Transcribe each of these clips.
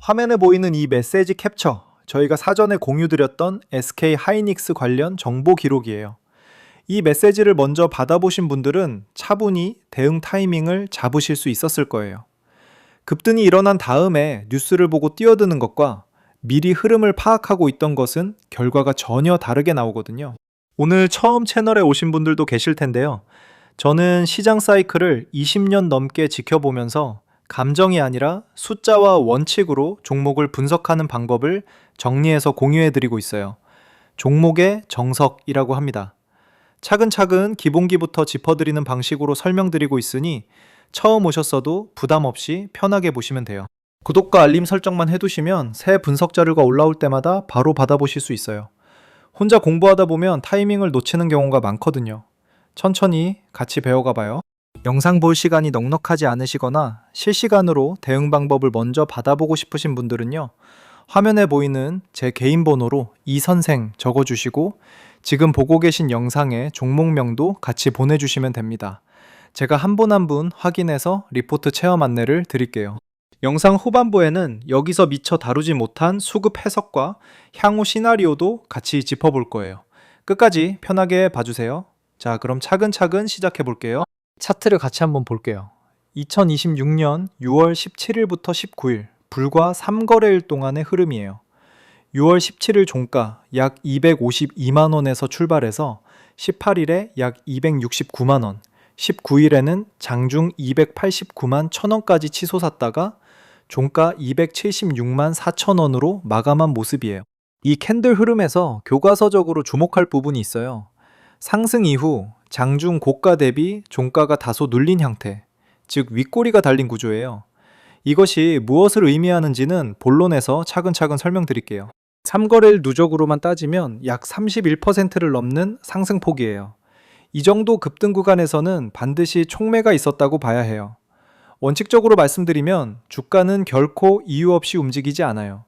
화면에 보이는 이 메시지 캡처, 저희가 사전에 공유드렸던 SK 하이닉스 관련 정보 기록이에요. 이 메시지를 먼저 받아보신 분들은 차분히 대응 타이밍을 잡으실 수 있었을 거예요. 급등이 일어난 다음에 뉴스를 보고 뛰어드는 것과 미리 흐름을 파악하고 있던 것은 결과가 전혀 다르게 나오거든요. 오늘 처음 채널에 오신 분들도 계실 텐데요. 저는 시장 사이클을 20년 넘게 지켜보면서 감정이 아니라 숫자와 원칙으로 종목을 분석하는 방법을 정리해서 공유해드리고 있어요. 종목의 정석이라고 합니다. 차근차근 기본기부터 짚어드리는 방식으로 설명드리고 있으니 처음 오셨어도 부담 없이 편하게 보시면 돼요. 구독과 알림 설정만 해두시면 새 분석 자료가 올라올 때마다 바로 받아보실 수 있어요. 혼자 공부하다 보면 타이밍을 놓치는 경우가 많거든요. 천천히 같이 배워가 봐요. 영상 볼 시간이 넉넉하지 않으시거나 실시간으로 대응 방법을 먼저 받아보고 싶으신 분들은요. 화면에 보이는 제 개인 번호로 이선생 적어주시고 지금 보고 계신 영상의 종목명도 같이 보내주시면 됩니다. 제가 한 분 한 분 확인해서 리포트 체험 안내를 드릴게요. 영상 후반부에는 여기서 미처 다루지 못한 수급 해석과 향후 시나리오도 같이 짚어볼 거예요. 끝까지 편하게 봐주세요. 자, 그럼 차근차근 시작해 볼게요. 차트를 같이 한번 볼게요. 2026년 6월 17일부터 19일, 불과 3거래일 동안의 흐름이에요. 6월 17일 종가 약 252만원에서 출발해서 18일에 약 269만원, 19일에는 장중 289만 1000원까지 치솟았다가 종가 276만 4천원으로 마감한 모습이에요. 이 캔들 흐름에서 교과서적으로 주목할 부분이 있어요. 상승 이후 장중 고가 대비 종가가 다소 눌린 형태, 즉 윗꼬리가 달린 구조예요. 이것이 무엇을 의미하는지는 본론에서 차근차근 설명드릴게요. 3거래일 누적으로만 따지면 약 31%를 넘는 상승폭이에요. 이 정도 급등 구간에서는 반드시 촉매가 있었다고 봐야 해요. 원칙적으로 말씀드리면 주가는 결코 이유 없이 움직이지 않아요.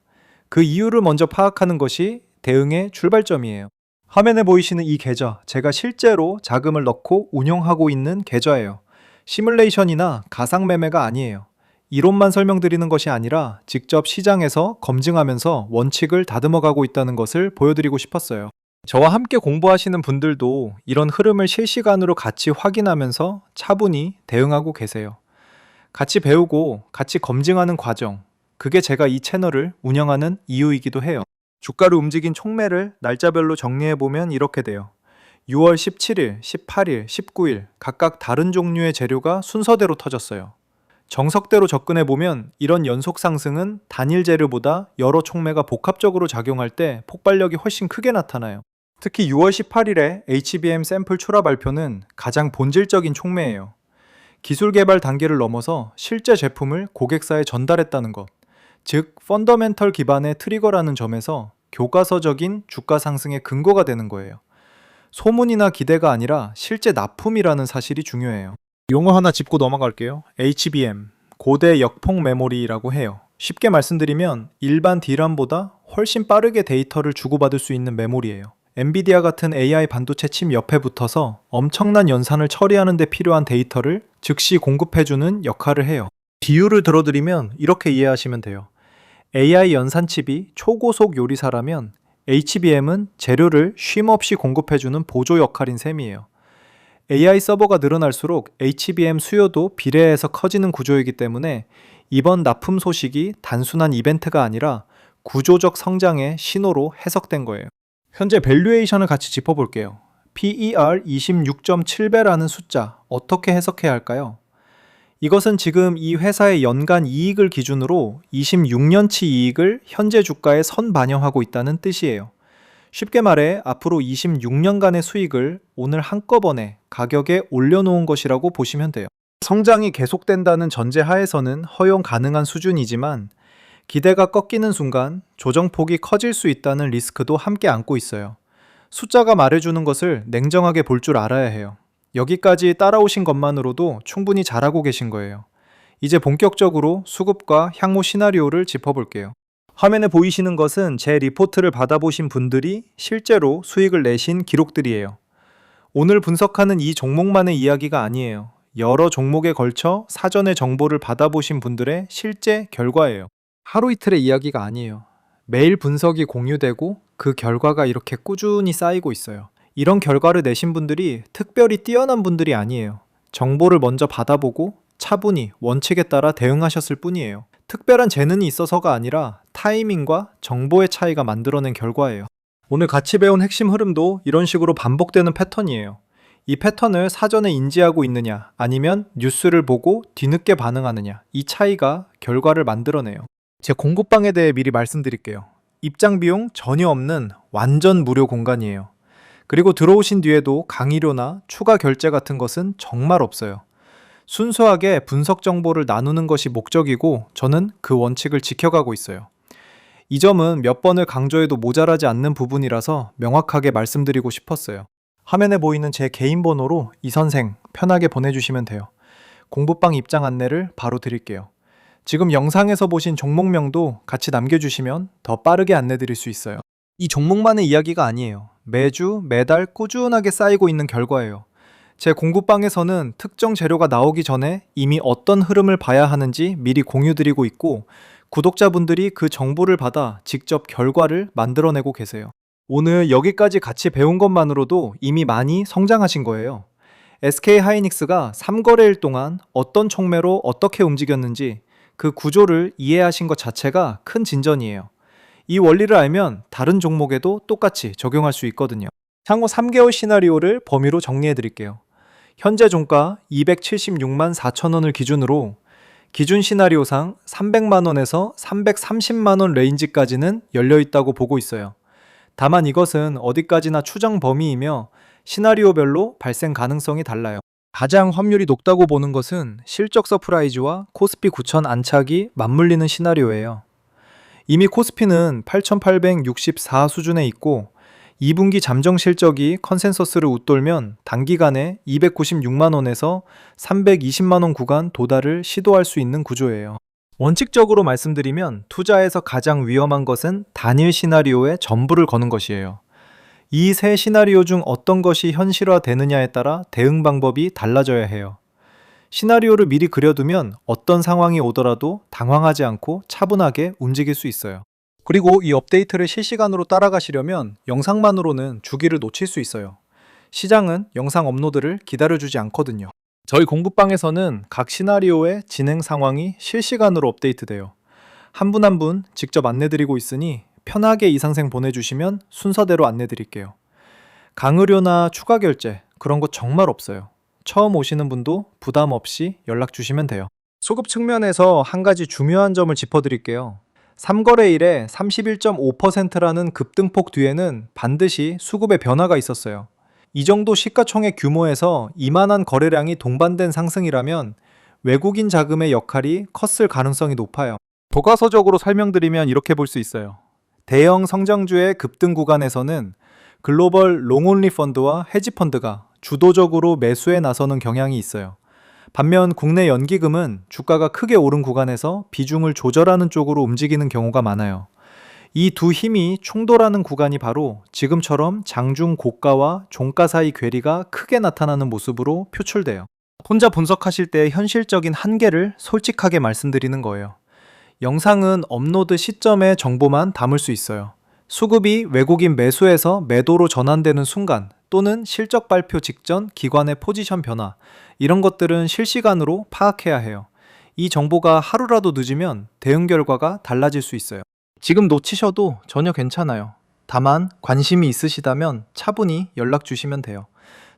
그 이유를 먼저 파악하는 것이 대응의 출발점이에요. 화면에 보이시는 이 계좌, 제가 실제로 자금을 넣고 운영하고 있는 계좌예요. 시뮬레이션이나 가상 매매가 아니에요. 이론만 설명드리는 것이 아니라 직접 시장에서 검증하면서 원칙을 다듬어 가고 있다는 것을 보여드리고 싶었어요. 저와 함께 공부하시는 분들도 이런 흐름을 실시간으로 같이 확인하면서 차분히 대응하고 계세요. 같이 배우고 같이 검증하는 과정, 그게 제가 이 채널을 운영하는 이유이기도 해요. 주가를 움직인 촉매를 날짜별로 정리해보면 이렇게 돼요. 6월 17일, 18일, 19일 각각 다른 종류의 재료가 순서대로 터졌어요. 정석대로 접근해보면 이런 연속 상승은 단일 재료보다 여러 촉매가 복합적으로 작용할 때 폭발력이 훨씬 크게 나타나요. 특히 6월 18일에 HBM 샘플 출하 발표는 가장 본질적인 촉매예요. 기술 개발 단계를 넘어서 실제 제품을 고객사에 전달했다는 것, 즉 펀더멘털 기반의 트리거라는 점에서 교과서적인 주가 상승의 근거가 되는 거예요. 소문이나 기대가 아니라 실제 납품이라는 사실이 중요해요. 용어 하나 짚고 넘어갈게요. HBM, 고대 역폭 메모리라고 해요. 쉽게 말씀드리면 일반 D램보다 훨씬 빠르게 데이터를 주고받을 수 있는 메모리예요. 엔비디아 같은 AI 반도체 칩 옆에 붙어서 엄청난 연산을 처리하는 데 필요한 데이터를 즉시 공급해주는 역할을 해요. 비유를 들어드리면 이렇게 이해하시면 돼요. AI 연산칩이 초고속 요리사라면 HBM은 재료를 쉼없이 공급해주는 보조 역할인 셈이에요. AI 서버가 늘어날수록 HBM 수요도 비례해서 커지는 구조이기 때문에 이번 납품 소식이 단순한 이벤트가 아니라 구조적 성장의 신호로 해석된 거예요. 현재 밸류에이션을 같이 짚어볼게요. PER 26.7배라는 숫자 어떻게 해석해야 할까요? 이것은 지금 이 회사의 연간 이익을 기준으로 26년치 이익을 현재 주가에 선반영하고 있다는 뜻이에요. 쉽게 말해 앞으로 26년간의 수익을 오늘 한꺼번에 가격에 올려놓은 것이라고 보시면 돼요. 성장이 계속된다는 전제 하에서는 허용 가능한 수준이지만 기대가 꺾이는 순간 조정폭이 커질 수 있다는 리스크도 함께 안고 있어요. 숫자가 말해주는 것을 냉정하게 볼 줄 알아야 해요. 여기까지 따라오신 것만으로도 충분히 잘하고 계신 거예요. 이제 본격적으로 수급과 향후 시나리오를 짚어볼게요. 화면에 보이시는 것은 제 리포트를 받아보신 분들이 실제로 수익을 내신 기록들이에요. 오늘 분석하는 이 종목만의 이야기가 아니에요. 여러 종목에 걸쳐 사전에 정보를 받아보신 분들의 실제 결과예요. 하루 이틀의 이야기가 아니에요. 매일 분석이 공유되고 그 결과가 이렇게 꾸준히 쌓이고 있어요. 이런 결과를 내신 분들이 특별히 뛰어난 분들이 아니에요. 정보를 먼저 받아보고 차분히 원칙에 따라 대응하셨을 뿐이에요. 특별한 재능이 있어서가 아니라 타이밍과 정보의 차이가 만들어낸 결과예요. 오늘 같이 배운 핵심 흐름도 이런 식으로 반복되는 패턴이에요. 이 패턴을 사전에 인지하고 있느냐, 아니면 뉴스를 보고 뒤늦게 반응하느냐, 이 차이가 결과를 만들어내요. 제 공부방에 대해 미리 말씀드릴게요. 입장 비용 전혀 없는 완전 무료 공간이에요. 그리고 들어오신 뒤에도 강의료나 추가 결제 같은 것은 정말 없어요. 순수하게 분석 정보를 나누는 것이 목적이고 저는 그 원칙을 지켜가고 있어요. 이 점은 몇 번을 강조해도 모자라지 않는 부분이라서 명확하게 말씀드리고 싶었어요. 화면에 보이는 제 개인 번호로 이선생 편하게 보내주시면 돼요. 공부방 입장 안내를 바로 드릴게요. 지금 영상에서 보신 종목명도 같이 남겨주시면 더 빠르게 안내드릴 수 있어요. 이 종목만의 이야기가 아니에요. 매주, 매달 꾸준하게 쌓이고 있는 결과예요. 제 공부방에서는 특정 재료가 나오기 전에 이미 어떤 흐름을 봐야 하는지 미리 공유드리고 있고, 구독자분들이 그 정보를 받아 직접 결과를 만들어내고 계세요. 오늘 여기까지 같이 배운 것만으로도 이미 많이 성장하신 거예요. SK하이닉스가 3거래일 동안 어떤 촉매로 어떻게 움직였는지 그 구조를 이해하신 것 자체가 큰 진전이에요. 이 원리를 알면 다른 종목에도 똑같이 적용할 수 있거든요. 향후 3개월 시나리오를 범위로 정리해 드릴게요. 현재 종가 276만 4천 원을 기준으로 기준 시나리오상 300만 원에서 330만 원 레인지까지는 열려 있다고 보고 있어요. 다만 이것은 어디까지나 추정 범위이며 시나리오별로 발생 가능성이 달라요. 가장 확률이 높다고 보는 것은 실적 서프라이즈와 코스피 9천 안착이 맞물리는 시나리오예요. 이미 코스피는 8,864 수준에 있고 2분기 잠정 실적이 컨센서스를 웃돌면 단기간에 296만 원에서 320만 원 구간 도달을 시도할 수 있는 구조예요. 원칙적으로 말씀드리면 투자에서 가장 위험한 것은 단일 시나리오에 전부를 거는 것이에요. 이 세 시나리오 중 어떤 것이 현실화되느냐에 따라 대응 방법이 달라져야 해요. 시나리오를 미리 그려두면 어떤 상황이 오더라도 당황하지 않고 차분하게 움직일 수 있어요. 그리고 이 업데이트를 실시간으로 따라가시려면 영상만으로는 주기를 놓칠 수 있어요. 시장은 영상 업로드를 기다려주지 않거든요. 저희 공부방에서는 각 시나리오의 진행 상황이 실시간으로 업데이트돼요. 한 분 한 분 직접 안내드리고 있으니 편하게 이상생 보내주시면 순서대로 안내드릴게요. 강의료나 추가 결제 그런 거 정말 없어요. 처음 오시는 분도 부담 없이 연락 주시면 돼요. 수급 측면에서 한 가지 중요한 점을 짚어드릴게요. 3거래일에 31.5%라는 급등폭 뒤에는 반드시 수급의 변화가 있었어요. 이 정도 시가총액 규모에서 이만한 거래량이 동반된 상승이라면 외국인 자금의 역할이 컸을 가능성이 높아요. 교과서적으로 설명드리면 이렇게 볼 수 있어요. 대형 성장주의 급등 구간에서는 글로벌 롱온리 펀드와 헤지 펀드가 주도적으로 매수에 나서는 경향이 있어요. 반면 국내 연기금은 주가가 크게 오른 구간에서 비중을 조절하는 쪽으로 움직이는 경우가 많아요. 이 두 힘이 충돌하는 구간이 바로 지금처럼 장중 고가와 종가 사이 괴리가 크게 나타나는 모습으로 표출돼요. 혼자 분석하실 때 현실적인 한계를 솔직하게 말씀드리는 거예요. 영상은 업로드 시점의 정보만 담을 수 있어요. 수급이 외국인 매수에서 매도로 전환되는 순간 또는 실적 발표 직전 기관의 포지션 변화, 이런 것들은 실시간으로 파악해야 해요. 이 정보가 하루라도 늦으면 대응 결과가 달라질 수 있어요. 지금 놓치셔도 전혀 괜찮아요. 다만 관심이 있으시다면 차분히 연락 주시면 돼요.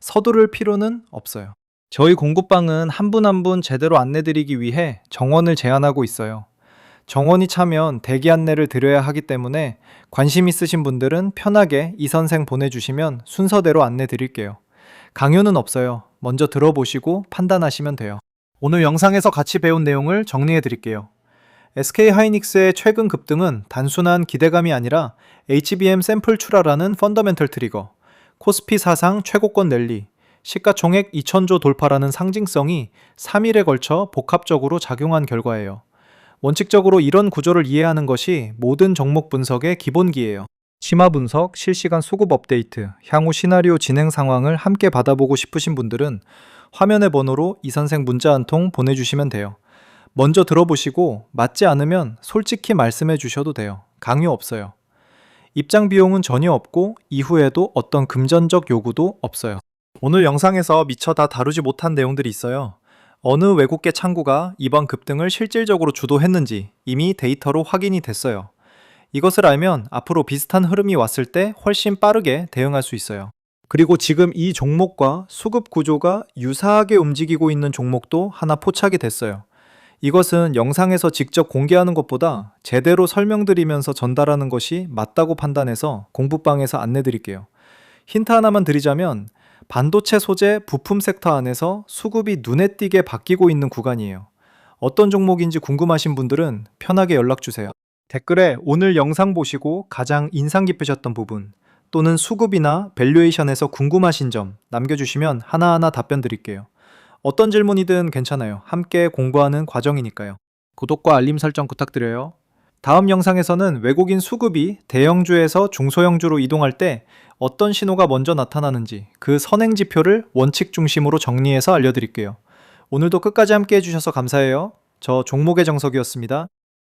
서두를 필요는 없어요. 저희 공부방은 한 분 한 분 제대로 안내드리기 위해 정원을 제안하고 있어요. 정원이 차면 대기 안내를 드려야 하기 때문에 관심 있으신 분들은 편하게 이선생 보내주시면 순서대로 안내 드릴게요. 강요는 없어요. 먼저 들어보시고 판단하시면 돼요. 오늘 영상에서 같이 배운 내용을 정리해 드릴게요. SK하이닉스의 최근 급등은 단순한 기대감이 아니라 HBM 샘플 출하라는 펀더멘털 트리거, 코스피 사상 최고권 랠리, 시가총액 2,000조 돌파라는 상징성이 3일에 걸쳐 복합적으로 작용한 결과예요. 원칙적으로 이런 구조를 이해하는 것이 모든 종목 분석의 기본기예요. 심화 분석, 실시간 수급 업데이트, 향후 시나리오 진행 상황을 함께 받아보고 싶으신 분들은 화면의 번호로 이선생 문자 한 통 보내주시면 돼요. 먼저 들어보시고 맞지 않으면 솔직히 말씀해 주셔도 돼요. 강요 없어요. 입장 비용은 전혀 없고 이후에도 어떤 금전적 요구도 없어요. 오늘 영상에서 미처 다 다루지 못한 내용들이 있어요. 어느 외국계 창구가 이번 급등을 실질적으로 주도했는지 이미 데이터로 확인이 됐어요. 이것을 알면 앞으로 비슷한 흐름이 왔을 때 훨씬 빠르게 대응할 수 있어요. 그리고 지금 이 종목과 수급 구조가 유사하게 움직이고 있는 종목도 하나 포착이 됐어요. 이것은 영상에서 직접 공개하는 것보다 제대로 설명드리면서 전달하는 것이 맞다고 판단해서 공부방에서 안내드릴게요. 힌트 하나만 드리자면 반도체 소재 부품 섹터 안에서 수급이 눈에 띄게 바뀌고 있는 구간이에요. 어떤 종목인지 궁금하신 분들은 편하게 연락주세요. 댓글에 오늘 영상 보시고 가장 인상 깊으셨던 부분 또는 수급이나 밸류에이션에서 궁금하신 점 남겨주시면 하나하나 답변 드릴게요. 어떤 질문이든 괜찮아요. 함께 공부하는 과정이니까요. 구독과 알림 설정 부탁드려요. 다음 영상에서는 외국인 수급이 대형주에서 중소형주로 이동할 때 어떤 신호가 먼저 나타나는지 그 선행 지표를 원칙 중심으로 정리해서 알려드릴게요. 오늘도 끝까지 함께 해주셔서 감사해요. 저 종목의 정석이었습니다.